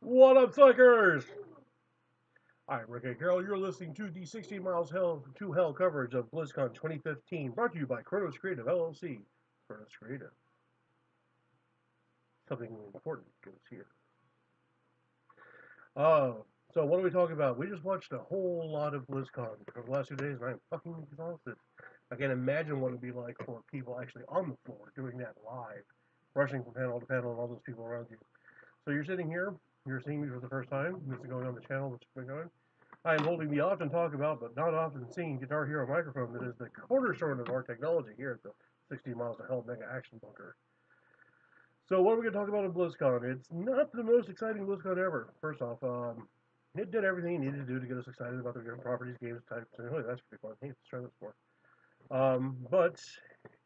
What up, suckers? I'm Rick A. Carroll. You're listening to the 16 Miles Hell to Hell coverage of Blizzcon 2015, brought to you by Kronos Creative LLC. Kronos Creative. Something important goes here. Uh, so what are we talking about? We just watched a whole lot of BlizzCon for the last 2 days, and I'm fucking exhausted. I can't imagine what it'd be like for people actually on the floor doing that live, rushing from panel to panel, and all those people around you. So you're sitting here, you're seeing me for the first time. This is going on the channel that's been going. I am holding the often talked about but not often seen Guitar Hero microphone that is the cornerstone of our technology here at the 16 Miles to Hell Mega Action Bunker. So what are we going to talk about at BlizzCon? It's not the most exciting BlizzCon ever. First off, it did everything it needed to do to get us excited about the different properties, games, types, and oh, that's pretty fun. Hey, let's try this more. But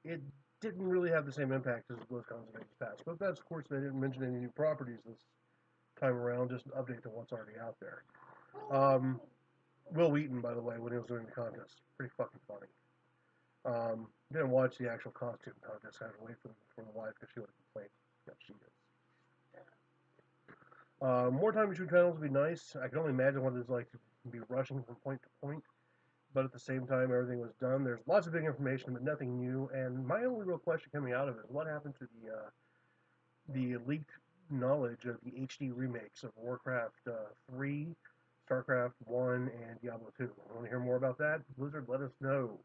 it didn't really have the same impact as BlizzCon's in ages past. But that's, of course, they didn't mention any new properties this time around, just an update to what's already out there. Will Wheaton, by the way, when he was doing the contest, pretty fucking funny. Didn't watch the actual costume contest. I had to wait for the wife because she would have complained. Yeah, she is. More time between panels would be nice. I can only imagine what it's like to be rushing from point to point. But at the same time, everything was done. There's lots of big information, but nothing new. And my only real question coming out of it is what happened to the leaked knowledge of the HD remakes of Warcraft 3, StarCraft 1, and Diablo 2. Want to hear more about that? Blizzard, let us know.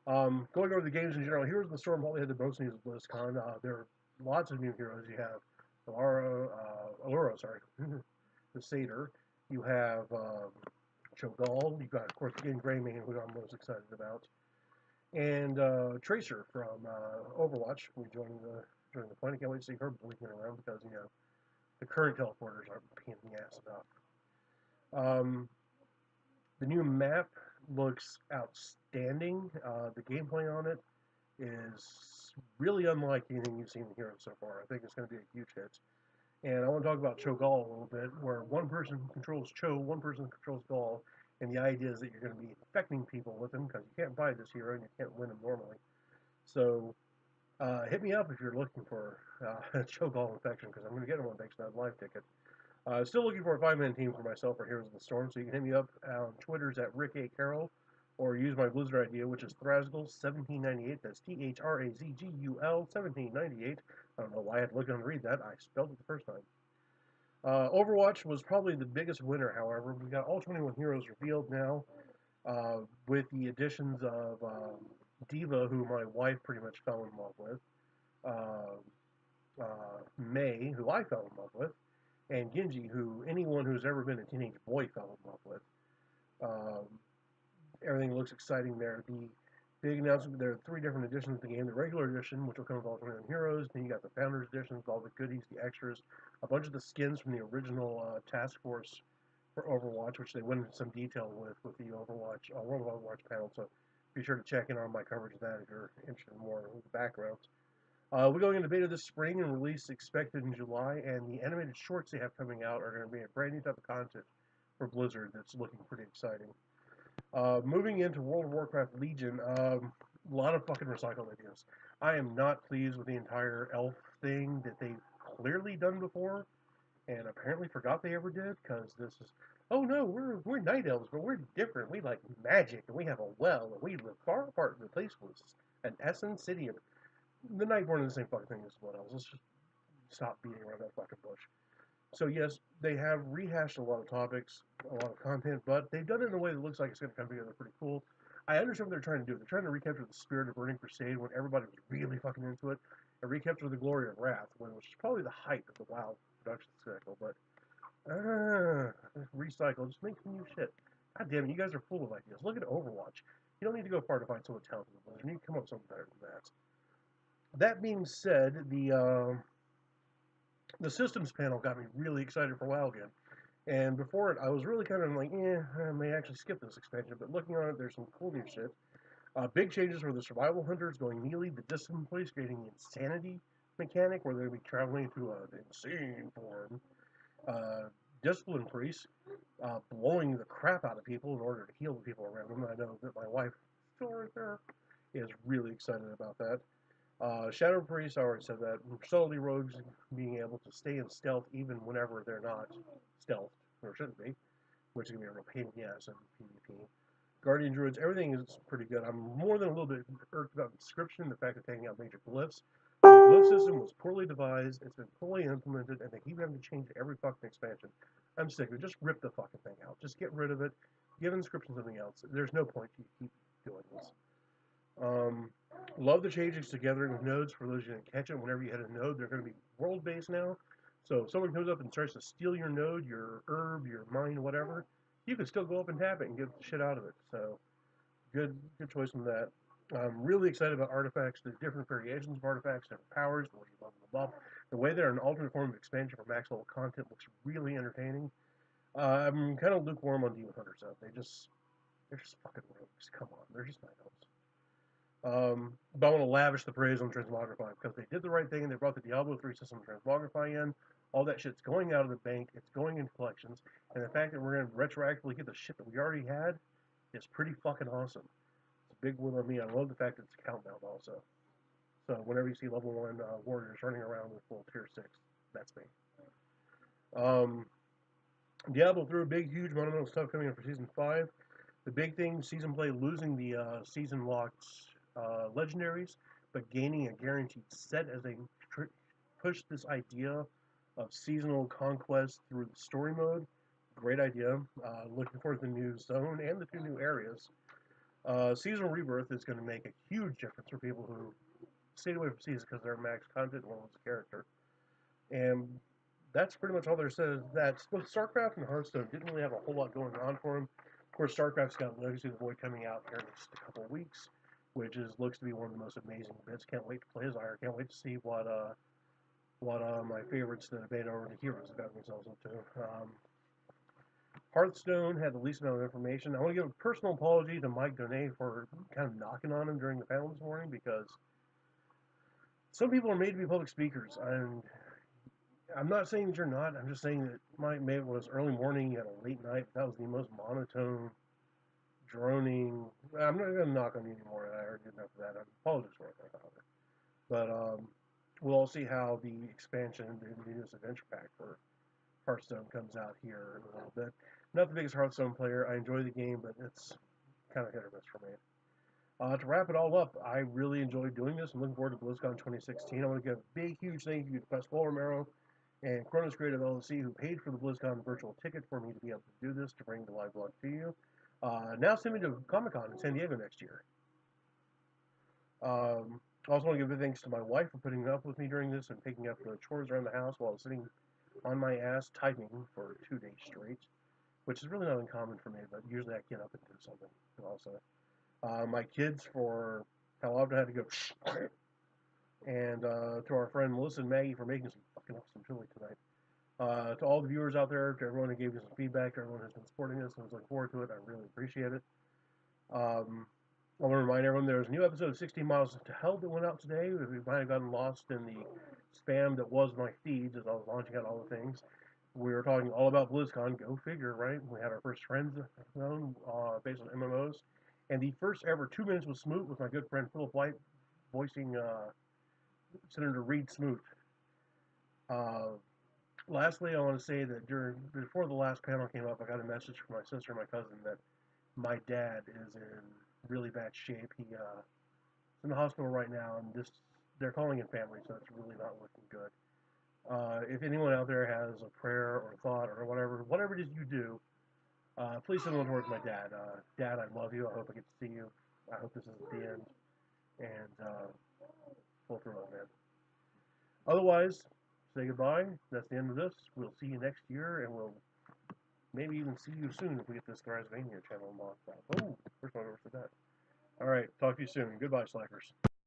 Going over the games in general, here's the storm probably had the most news of BlizzCon. There are lots of new heroes. You have Allura, sorry, the Satyr. You have Cho'Gall. You've got, of course, again, Greymane, who I'm most excited about. And Tracer from Overwatch. We joined the fight. I can't wait to see her blinking around because, the current teleporters aren't pain in the ass enough. The new map looks outstanding. The gameplay on it is really unlike anything you've seen in Heroes so far. I think it's going to be a huge hit. And I want to talk about Cho'Gall a little bit, where one person controls Cho, one person controls Gall, and the idea is that you're going to be infecting people with him because you can't buy this hero and you can't win him normally. So hit me up if you're looking for Cho'Gall infection because I'm going to get him one thanks to that live ticket. Still looking for a 5-man team for myself for Heroes of the Storm, so you can hit me up on Twitter's at Rick A. Carroll, or use my Blizzard idea, which is Thrasgul1798. That's THRAZGUL 1798. I don't know why I had to look on and read that. I spelled it the first time. Overwatch was probably the biggest winner, however. We got all 21 heroes revealed now, with the additions of Diva, who my wife pretty much fell in love with, May, who I fell in love with, and Genji, who anyone who's ever been a teenage boy fell in love with. Um, Everything looks exciting there. The big announcement, there are 3 different editions of the game. The regular edition, which will come with all 21 heroes. Then you got the Founders Edition with all the goodies, the extras, a bunch of the skins from the original Task Force for Overwatch, which they went into some detail with the Overwatch, World of Overwatch panel. So be sure to check in on my coverage of that if you're interested in more of the backgrounds. We're going into beta this spring and release expected in July, and the animated shorts they have coming out are going to be a brand new type of content for Blizzard that's looking pretty exciting. Moving into World of Warcraft Legion, a lot of fucking recycled ideas. I am not pleased with the entire elf thing that they've clearly done before, and apparently forgot they ever did, because this is, oh no, we're night elves, but we're different. We like magic, and we have a well, and we live far apart in the place was an Essen city of the Nightborn is the same fucking thing as what else. Let's just stop beating around that fucking bush. So yes, they have rehashed a lot of topics, a lot of content, but they've done it in a way that looks like it's going to come together pretty cool. I understand what they're trying to do. They're trying to recapture the spirit of Burning Crusade when everybody was really fucking into it, and recapture the glory of Wrath, which was probably the height of the WoW production cycle. But recycle, just make some new shit. God damn it, you guys are full of ideas. Look at Overwatch. You don't need to go far to find someone talented. You need to come up with something better than that. That being said, the systems panel got me really excited for WoW again. And before it, I was really kind of like, I may actually skip this expansion. But looking on it, there's some cool new shit. Big changes for the survival hunters going melee, the discipline place creating the insanity mechanic where they'll be traveling to an insane form. Discipline priests blowing the crap out of people in order to heal the people around them. I know that my wife, still right there, is really excited about that. Shadow Priest, I already said that. Subtlety Rogues being able to stay in stealth even whenever they're not stealth, or shouldn't be, which is going to be a real pain in the ass in PvP. Guardian Druids, everything is pretty good. I'm more than a little bit irked about the description, the fact of taking out major glyphs. The glyph system was poorly devised, it's been poorly implemented, and they keep having to change every fucking expansion. I'm sick of it. Just rip the fucking thing out. Just get rid of it. Give inscription something else. There's no point to keep doing this. Love the changes together with nodes. For those who didn't catch it, whenever you hit a node, they're going to be world-based now. So if someone comes up and starts to steal your node, your herb, your mine, whatever, you can still go up and tap it and get the shit out of it. So good choice on that. I'm really excited about artifacts, the different variations of artifacts, different powers, the way you level them up. The way they're an alternate form of expansion for max level content looks really entertaining. I'm kind of lukewarm on Demon Hunters though. They're just fucking rogues. Come on, they're just my elves. But I want to lavish the praise on Transmogrify because they did the right thing and they brought the Diablo 3 system Transmogrify in. All that shit's going out of the bank, it's going in collections, and the fact that we're going to retroactively get the shit that we already had is pretty fucking awesome. It's a big win on me. I love the fact that it's countdown also. So whenever you see level 1 warriors running around with full tier 6, that's me. Diablo 3, big, huge, monumental stuff coming in for Season 5. The big thing, Season Play losing the season locked legendaries, but gaining a guaranteed set as they push this idea of seasonal conquest through the story mode. Great idea. Looking forward to the new zone and the 2 new areas. Seasonal Rebirth is going to make a huge difference for people who stayed away from seasons because they're max content and one character. And that's pretty much all there said. That both StarCraft and Hearthstone didn't really have a whole lot going on for them. Of course, StarCraft's got Legacy of the Void coming out here in just a couple of weeks, which looks to be one of the most amazing bits. Can't wait to play as Ire. Can't wait to see what my favorites that have made over the heroes have got themselves into. Hearthstone had the least amount of information. I want to give a personal apology to Mike Donay for kind of knocking on him during the panel this morning because some people are made to be public speakers, and I'm not saying that you're not. I'm just saying that maybe it was early morning at a late night. That was the most monotone, droning. I'm not going to knock on you anymore. I already did enough of that. I apologize for it, but we'll all see how the expansion, the newest adventure pack for Hearthstone comes out here in a little bit. Not the biggest Hearthstone player. I enjoy the game, but it's kind of hit or miss for me. To wrap it all up, I really enjoyed doing this. I'm looking forward to BlizzCon 2016. I want to give a big, huge thank you to Pasquale Romero and Cronus Creative LLC, who paid for the BlizzCon virtual ticket for me to be able to do this, to bring the live blog to you. Now send me to Comic-Con in San Diego next year. I also want to give a thanks to my wife for putting up with me during this and picking up the chores around the house while I was sitting on my ass typing for 2 days straight, which is really not uncommon for me, but usually I get up and do something also. My kids for how often I had to go and to our friend Melissa and Maggie for making some fucking awesome chili tonight. To all the viewers out there, to everyone who gave us some feedback, to everyone who's been supporting us and was looking forward to it, I really appreciate it. I want to remind everyone there's a new episode of 16 Miles to Hell that went out today. We might have gotten lost in the spam that was my feeds as I was launching out all the things. We were talking all about BlizzCon. Go figure, right? We had our first Friends Zone based on MMOs. And the first ever 2 minutes with Smoot with my good friend Philip White voicing Senator Reed Smoot. Lastly, I want to say that before the last panel came up, I got a message from my sister and my cousin that my dad is in really bad shape. He's in the hospital right now, and they're calling in family, so it's really not looking good. If anyone out there has a prayer or a thought or whatever it is you do, please send one towards my dad. Dad, I love you. I hope I get to see you. I hope this isn't the end. And pull through it, man. Otherwise, say goodbye. That's the end of this. We'll see you next year, and we'll maybe even see you soon if we get this Thrasvania channel locked up. Oh, first one over to that. All right, talk to you soon. Goodbye, slackers.